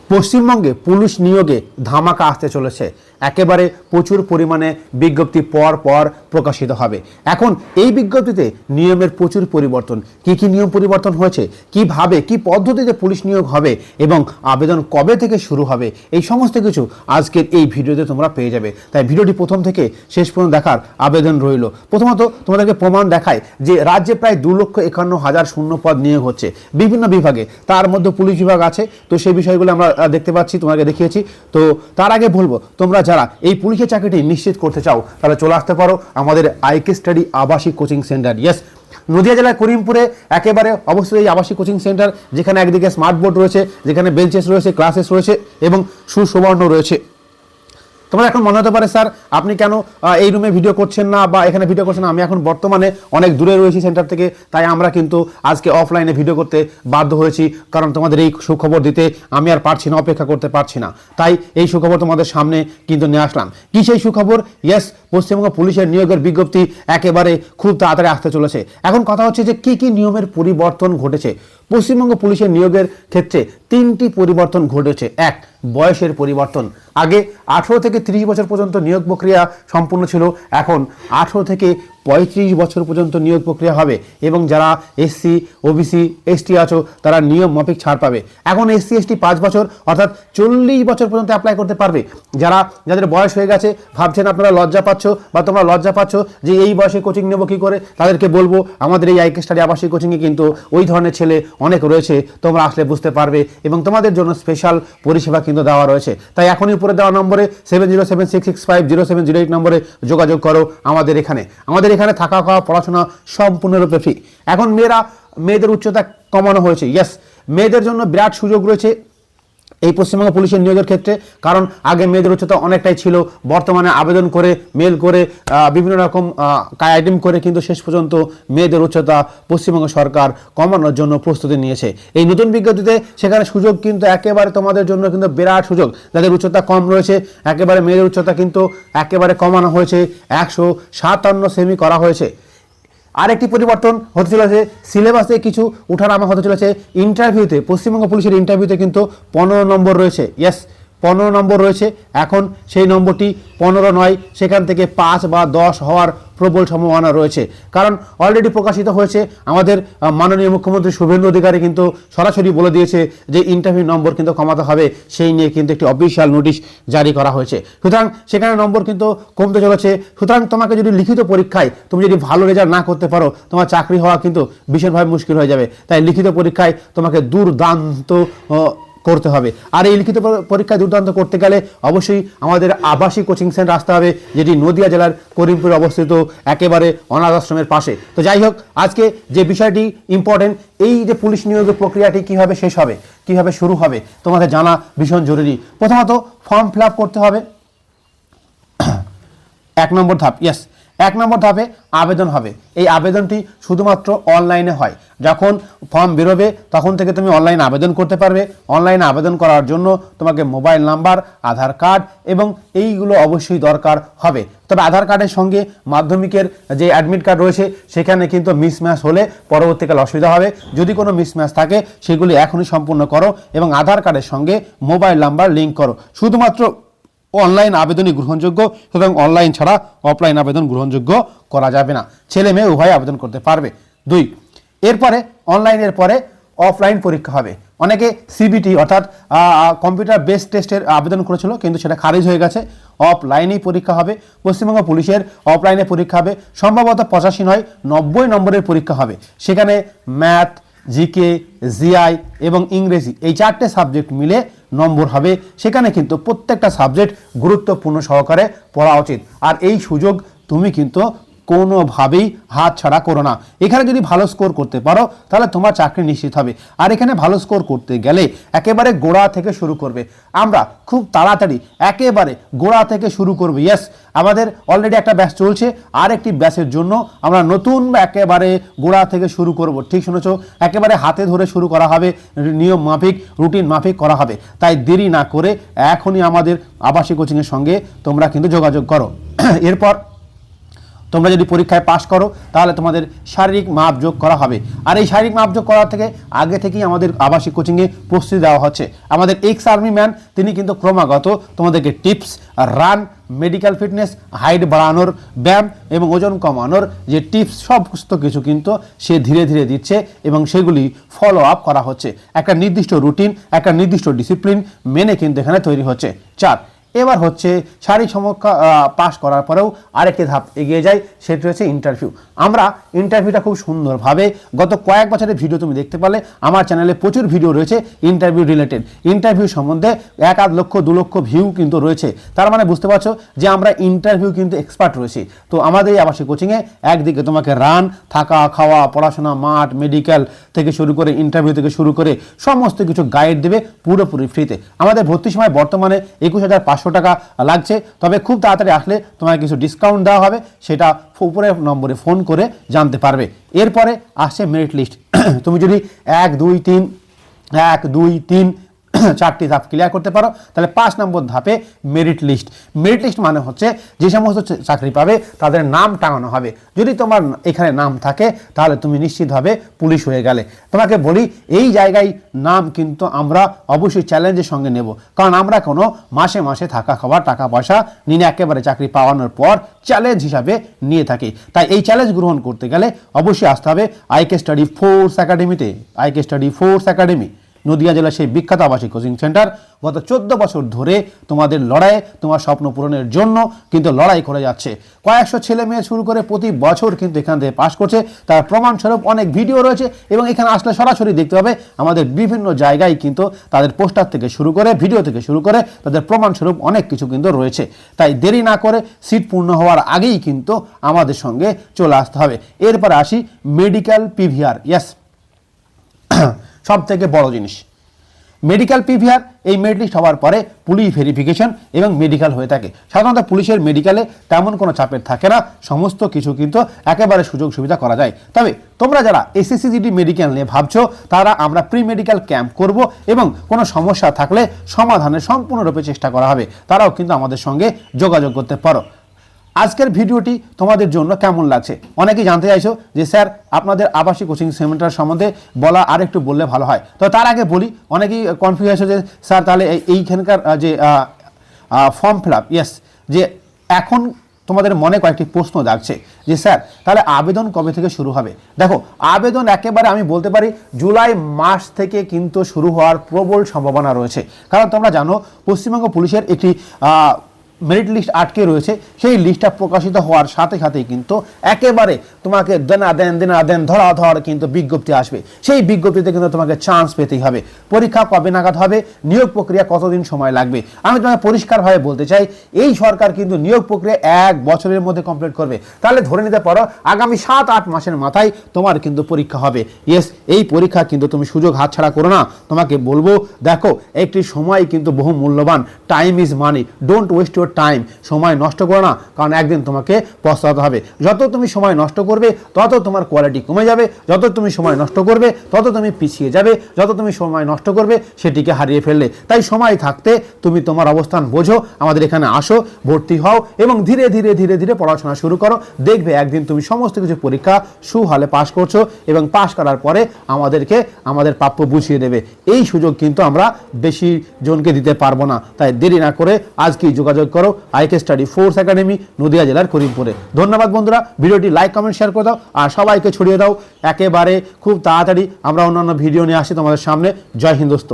পশ্চিমবঙ্গে পুলিশ নিয়োগে ধামাকা আসতে চলেছে। একেবারে প্রচুর পরিমাণে বিজ্ঞপ্তি পর পর প্রকাশিত হবে। এখন এই বিজ্ঞপ্তিতে নিয়মের প্রচুর পরিবর্তন, কি নিয়ম পরিবর্তন হয়েছে, কিভাবে কি পদ্ধতিতে পুলিশ নিয়োগ হবে এবং আবেদন কবে থেকে শুরু হবে, এই সমস্ত কিছু আজকের এই ভিডিওতে তোমরা পেয়ে যাবে। তাই ভিডিওটি প্রথম থেকে শেষ পর্যন্ত দেখার আবেদন রইল। প্রথমত তোমাদেরকে প্রমাণ দেখায় যে রাজ্যে প্রায় 2,51,000 শূন্য পদ নিয়োগ হচ্ছে বিভিন্ন বিভাগে, তার মধ্যে পুলিশ বিভাগ আছে। তো সেই বিষয়গুলো আমরা দেখতে পাচ্ছি, তোমাকে দেখিয়েছি। তো তার আগে বলবো, তোমরা যারা এই পুলিশের চাকরিটি নিশ্চিত করতে চাও তাহলে চলে আসতে পারো আমাদের আইকে স্টাডি আবাসিক কোচিং সেন্টার। ইয়েস, নদিয়া জেলার করিমপুরে একেবারে অবশ্যই এই আবাসিক কোচিং সেন্টার, যেখানে একদিকে স্মার্ট বোর্ড রয়েছে, যেখানে বেঞ্চেস রয়েছে, ক্লাসেস রয়েছে এবং সুসবর্ণ রয়েছে। তোমার এখন মনে হতে পারে স্যার আপনি কেন এই রুমে ভিডিও করছেন না বা এখানে ভিডিও করছেন না। আমি এখন বর্তমানে অনেক দূরে রয়েছি সেন্টার থেকে, তাই আমরা কিন্তু আজকে অফলাইনে ভিডিও করতে বাধ্য হয়েছি, কারণ তোমাদের এই সুখবর দিতে আমি আর পারছি না, অপেক্ষা করতে পারছি না। তাই এই সুখবর তোমাদের সামনে কিন্তু নিয়ে আসলাম। কি সেই সুখবর? ইয়েস, পশ্চিমবঙ্গ পুলিশের নিয়োগের বিজ্ঞপ্তি একেবারে খুব তাড়াতাড়ি আসতে চলেছে। এখন কথা হচ্ছে যে কি নিয়মের পরিবর্তন ঘটেছে। পশ্চিমবঙ্গ পুলিশের নিয়োগের ক্ষেত্রে 3টি পরিবর্তন ঘটেছে। এক, বয়সের পরিবর্তন। আগে 18 থেকে 30 বছর পর্যন্ত নিয়োগ প্রক্রিয়া সম্পূর্ণ ছিল, এখন 18 থেকে 35 বছর পর্যন্ত নিয়োগ প্রক্রিয়া হবে এবং যারা এসসি, ওবিসি, এসটি আছো তারা নিয়ম মাফিক ছাড় পাবে। এখন এসসি এসটি 5 বছর অর্থাৎ 40 বছর পর্যন্ত অ্যাপ্লাই করতে পারবে। যাদের বয়স হয়ে গেছে, ভাবছেন আপনারা লজ্জা পাচ্ছ বা তোমরা লজ্জা পাচ্ছ যে এই বয়সে কোচিং নেবো কী করে, তাদেরকে বলবো আমাদের এই আইকে স্টাডি আবাসিক কোচিংয়ে কিন্তু ওই ধরনের ছেলে অনেক রয়েছে, তোমরা আসলে বুঝতে পারবে এবং তোমাদের জন্য স্পেশাল পরিষেবা কিন্তু দেওয়া রয়েছে। তাই এখনই উপরে দেওয়া নম্বরে 7076650708 নম্বরে যোগাযোগ করো। আমাদের এখানে থাকা খাওয়া পড়াশোনা সম্পূর্ণরূপে ফ্রি। এখন মেয়েদের উচ্চতা কমানো হয়েছে। ইয়েস, মেয়েদের জন্য বিরাট সুযোগ রয়েছে এই পশ্চিমবঙ্গ পুলিশের নিয়োগের ক্ষেত্রে, কারণ আগে মেয়েদের উচ্চতা অনেকটাই ছিল। বর্তমানে আবেদন করে মেল করে বিভিন্ন রকম আইটেম করে কিন্তু শেষ পর্যন্ত মেয়েদের উচ্চতা পশ্চিমবঙ্গ সরকার কমানোর জন্য প্রস্তুতি নিয়েছে। এই নতুন বিজ্ঞপ্তিতে সেখানে সুযোগ কিন্তু একেবারে তোমাদের জন্য কিন্তু বিরাট সুযোগ। যাদের উচ্চতা কম রয়েছে একেবারে মেয়েদের উচ্চতা কিন্তু একেবারে কমানো হয়েছে, 157 সেমি করা হয়েছে। আরেকটি পরিবর্তন হতে চলেছে, সিলেবাসে কিছু উঠানামা হতে চলেছে। ইন্টারভিউতে, পশ্চিমবঙ্গ পুলিশের ইন্টারভিউতে কিন্তু 15 নম্বর রয়েছে। ইয়েস, 15 নম্বর রয়েছে। এখন সেই নম্বরটি 15 নয়, সেখান থেকে 5 বা 10 হওয়ার প্রবল সম্ভাবনা রয়েছে। কারণ অলরেডি প্রকাশিত হয়েছে, আমাদের মাননীয় মুখ্যমন্ত্রী শুভেন্দু অধিকারী কিন্তু সরাসরি বলে দিয়েছে যে ইন্টারভিউ নম্বর কিন্তু কমাতে হবে, সেই নিয়ে কিন্তু একটি অফিসিয়াল নোটিশ জারি করা হয়েছে। সুতরাং সেখানে নম্বর কিন্তু কমতে চলেছে। সুতরাং তোমাকে যদি লিখিত পরীক্ষায় তুমি যদি ভালো রেজাল্ট না করতে পারো, তোমার চাকরি হওয়া কিন্তু ভীষণভাবে মুশকিল হয়ে যাবে। তাই লিখিত পরীক্ষায় তোমাকে দুর্দান্ত করতে হবে। আর এই লিখিত পরীক্ষায় দুর্দান্ত করতে গেলে অবশ্যই আমাদের আবাসিক কোচিং সেন্টার আসতে হবে, যেটি নদিয়া জেলার করিমপুরে অবস্থিত, একেবারে অনাথ আশ্রমের পাশে। তো যাই হোক, আজকে যে বিষয়টি ইম্পর্টেন্ট, এই যে পুলিশ নিয়োগের প্রক্রিয়াটি কীভাবে শেষ হবে, কীভাবে শুরু হবে, তোমাদের জানা ভীষণ জরুরি। প্রথমত ফর্ম ফিল আপ করতে হবে। 1 নম্বর ধাপ। ইয়েস, 1 নম্বর ধাপে আবেদন হবে। এই আবেদনটি শুধুমাত্র অনলাইনে হয়। যখন ফর্ম বেরোবে তখন থেকে তুমি অনলাইনে আবেদন করতে পারবে। অনলাইনে আবেদন করার জন্য তোমাকে মোবাইল নাম্বার, আধার কার্ড এবং এইগুলো অবশ্যই দরকার হবে। তবে আধার কার্ডের সঙ্গে মাধ্যমিকের যে অ্যাডমিট কার্ড রয়েছে সেখানে কিন্তু মিসম্যাচ হলে পরবর্তীকালে অসুবিধা হবে। যদি কোনো মিসম্যাচ থাকে সেগুলি এখনই সম্পূর্ণ করো এবং আধার কার্ডের সঙ্গে মোবাইল নাম্বার লিঙ্ক করো। শুধুমাত্র অনলাইন আবেদনই গ্রহণযোগ্য, সুতরাং অনলাইন ছাড়া অফলাইন আবেদন গ্রহণযোগ্য করা যাবে না। ছেলে মেয়ে উভয় আবেদন করতে পারবে। 2, এরপরে অনলাইনের পরে অফলাইন পরীক্ষা হবে। অনেকে সিবিটি অর্থাৎ কম্পিউটার বেসড টেস্টের আবেদন করেছিল, কিন্তু সেটা খারিজ হয়ে গেছে। অফলাইনেই পরীক্ষা হবে। পশ্চিমবঙ্গ পুলিশের অফলাইনে পরীক্ষা হবে। সম্ভবত 85 নয় 90 নম্বরের পরীক্ষা হবে। সেখানে ম্যাথ, জিকে, জিআই এবং ইংরেজি এই 4টে সাবজেক্ট মিলে নম্বর হবে। সেখানে কিন্তু প্রত্যেকটা সাবজেক্ট গুরুত্বপূর্ণ সহকারে পড়া উচিত। আর এই সুযোগ তুমি কিন্তু কোনোভাবেই হাত ছাড়া করো না। এখানে যদি ভালো স্কোর করতে পারো তাহলে তোমার চাকরি নিশ্চিত হবে। আর এখানে ভালো স্কোর করতে গেলে একেবারে গোড়া থেকে শুরু করবে। আমরা খুব তাড়াতাড়ি একেবারে গোড়া থেকে শুরু করবো। ইয়েস, আমাদের অলরেডি একটা ব্যাচ চলছে, আর একটি ব্যাচের জন্য আমরা নতুন একেবারে গোড়া থেকে শুরু করব। ঠিক শুনেছো, একেবারে হাতে ধরে শুরু করা হবে, নিয়ম মাফিক, রুটিন মাফিক করা হবে। তাই দেরি না করে এখনই আমাদের আবাসিক কোচিংয়ের সঙ্গে তোমরা কিন্তু যোগাযোগ করো। এরপর তোমরা যদি পরীক্ষায় পাশ করো তাহলে তোমাদের শারীরিক মাপ যোগ করা হবে। আর এই শারীরিক মাপ যোগ করার থেকে আগে থেকেই আমাদের আবাসিক কোচিংয়ে প্রস্তুতি দেওয়া হচ্ছে। আমাদের এক্স আর্মি ম্যান তিনি কিন্তু ক্রমাগত তোমাদেরকে tips, run, medical fitness, height বাড়ানোর, ব্যায়াম এবং ওজন কমানোর যে টিপস সমস্ত কিছু কিন্তু সে ধীরে ধীরে দিচ্ছে এবং সেগুলি ফলো আপ করা হচ্ছে। একটা নির্দিষ্ট রুটিন, একটা নির্দিষ্ট ডিসিপ্লিন মেনে কিন্তু এখানে তৈরি হচ্ছে। 4, এবার হচ্ছে শারীরিক সমস্যা পাস করার পরেও আরেকটি ধাপ এগিয়ে যায়, সেটি হচ্ছে ইন্টারভিউ। আমরা ইন্টারভিউটা খুব সুন্দরভাবে গত কয়েক বছরের ভিডিও তুমি দেখতে পারলে আমার চ্যানেলে প্রচুর ভিডিও রয়েছে ইন্টারভিউ রিলেটেড। ইন্টারভিউ সম্বন্ধে 1-2 লক্ষ 2 লক্ষ ভিউ কিন্তু রয়েছে। তার মানে বুঝতে পারছো যে আমরা ইন্টারভিউ কিন্তু এক্সপার্ট রয়েছি। তো আমাদের এই আবাসিক কোচিংয়ে একদিকে তোমাকে রান, থাকা, খাওয়া, পড়াশোনা, মাঠ, মেডিকেল থেকে শুরু করে ইন্টারভিউ থেকে শুরু করে সমস্ত কিছু গাইড দেবে পুরোপুরি ফ্রিতে। আমাদের ভর্তির সময় বর্তমানে 21,500 টাকা লাগছে, তবে খুব তাড়াতাড়ি আসলে তোমাকে কিছু ডিসকাউন্ট দেওয়া হবে, সেটা উপরের নম্বরে ফোন করে জানতে পারবে। এরপরে আসছে মেরিট লিস্ট। তুমি যদি 1, 2, 3 4টি ধাপ ক্লিয়ার করতে পারো তাহলে 5 নম্বর ধাপে মেরিট লিস্ট। মেরিট লিস্ট মানে হচ্ছে যে সমস্ত চাকরি পাবে তাদের নাম টাঙানো হবে। যদি তোমার এখানে নাম থাকে তাহলে তুমি নিশ্চিতভাবে পুলিশ হয়ে গেলে। তোমাকে বলি এই জায়গায় নাম কিন্তু আমরা অবশ্যই চ্যালেঞ্জের সঙ্গে নেব, কারণ আমরা কোনো মাসে মাসে থাকা খাওয়ার টাকা পয়সা নিয়ে একেবারে চাকরি পাওয়ানোর পর চ্যালেঞ্জ হিসাবে নিয়ে থাকি। তাই এই চ্যালেঞ্জ গ্রহণ করতে গেলে অবশ্যই আসতে হবে আইকে স্টাডি ফোর্স একাডেমিতে। IK study force academy Nadia জেলার সেই বিখ্যাত আবাসিক কোচিং সেন্টার গত 14 বছর ধরে তোমাদের লড়াইয়ে, তোমার স্বপ্ন পূরণের জন্য কিন্তু লড়াই করে যাচ্ছে। কয়েকশো ছেলে মেয়ে শুরু করে প্রতি বছর কিন্তু এখান থেকে পাশ করছে। তার প্রমাণস্বরূপ অনেক ভিডিও রয়েছে এবং এখানে আসলে সরাসরি দেখতে হবে আমাদের বিভিন্ন জায়গায় কিন্তু তাদের পোস্টার থেকে শুরু করে ভিডিও থেকে শুরু করে তাদের প্রমাণস্বরূপ অনেক কিছু কিন্তু রয়েছে। তাই দেরি না করে সিট পূর্ণ হওয়ার আগেই কিন্তু আমাদের সঙ্গে চলে আসতে হবে। এরপরে আসি মেডিকেল পিভিআর। ইয়েস, সব থেকে বড় জিনিস মেডিকেল পিভিআর। এই মেরিট লিস্ট হওয়ার পরে পুলিশ ভেরিফিকেশন এবং মেডিকেল হয়ে থাকে। সাধারণত পুলিশের মেডিকেলে তেমন কোনো চাপের থাকে না, সমস্ত কিছু কিন্তু একেবারে সুযোগ সুবিধা করা যায়। তবে তোমরা যারা এসএসসি জিডি মেডিকেল নিয়ে ভাবছো তারা আমরা প্রি মেডিকেল ক্যাম্প করব এবং কোনো সমস্যা থাকলে সমাধানের সম্পূর্ণরূপে চেষ্টা করা হবে। তারাও কিন্তু আমাদের সঙ্গে যোগাযোগ করতে পারো। আজকের ভিডিওটি তোমাদের জন্য কেমন লাগছে? অনেকেই জানতে চাইছো যে স্যার আপনাদের আবাসিক কোচিং সেন্টার সম্বন্ধে বলা আর একটু বললে ভালো হয়। তো তার আগে বলি, অনেকেই কনফিউজ হয়েছে যে স্যার তাহলে এইখানকার যে ফর্ম ফিল আপ, ইয়েস, যে এখন তোমাদের মনে কয়েকটি প্রশ্ন জাগছে যে স্যার তাহলে আবেদন কবে থেকে শুরু হবে? দেখো, আবেদন একেবারে আমি বলতে পারি জুলাই মাস থেকে কিন্তু শুরু হওয়ার প্রবল সম্ভাবনা রয়েছে। কারণ তোমরা জানো পশ্চিমবঙ্গ পুলিশের একটি মেরিট লিস্ট আটকে রয়েছে। সেই লিস্টটা প্রকাশিত হওয়ার সাথে সাথেই কিন্তু একেবারে তোমাকে দেনা দেন ধর কিন্তু বিজ্ঞপ্তি আসবে। সেই বিজ্ঞপ্তিতে কিন্তু তোমাকে চান্স পেতেই হবে। পরীক্ষা কবে নাগাদ হবে, নিয়োগ প্রক্রিয়া কতদিন সময় লাগবে, আমি তোমাকে পরিষ্কারভাবে বলতে চাই এই সরকার কিন্তু নিয়োগ প্রক্রিয়া 1 বছরের মধ্যে কমপ্লিট করবে। তাহলে ধরে নিতে পারো আগামী 7-8 মাসের মাথায় তোমার কিন্তু পরীক্ষা হবে। ইয়েস, এই পরীক্ষা কিন্তু তুমি সুযোগ হাতছাড়া করো না। তোমাকে বলবো দেখো একটি সময় কিন্তু বহু মূল্যবান। Time is money, don't waste your time. সময় নষ্ট করো না, কারণ একদিন তোমাকে পস্তাতে হবে। যত তুমি সময় নষ্ট করবে তত তোমার কোয়ালিটি কমে যাবে, যত তুমি সময় নষ্ট করবে তত তুমি পিছিয়ে যাবে, যত তুমি সময় নষ্ট করবে সেটিকে হারিয়ে ফেললে। তাই সময় থাকতে তুমি তোমার অবস্থান বোঝো, আমাদের এখানে আসো, ভর্তি হও এবং ধীরে ধীরে ধীরে ধীরে পড়াশোনা শুরু করো। দেখবে একদিন তুমি সমস্ত কিছু পরীক্ষা সুহালে পাশ করছো এবং পাশ করার পরে আমাদেরকে আমাদের প্রাপ্য বুঝিয়ে দেবে। এই সুযোগ কিন্তু আমরা বেশি জনকে দিতে পারবো না। তাই দেরি না করে আজকেই যোগাযোগ করো IK study force academy, Nadia জেলার করিমপুরে। ধন্যবাদ বন্ধুরা, ভিডিওটি লাইক কমেন্ট শেয়ার করে দাও আর সবাইকে ছড়িয়ে দাও। একেবারে খুব তাড়াতাড়ি আমরা অন্যান্য ভিডিও নিয়ে আসি তোমাদের সামনে। জয় হিন্দ দোস্ত।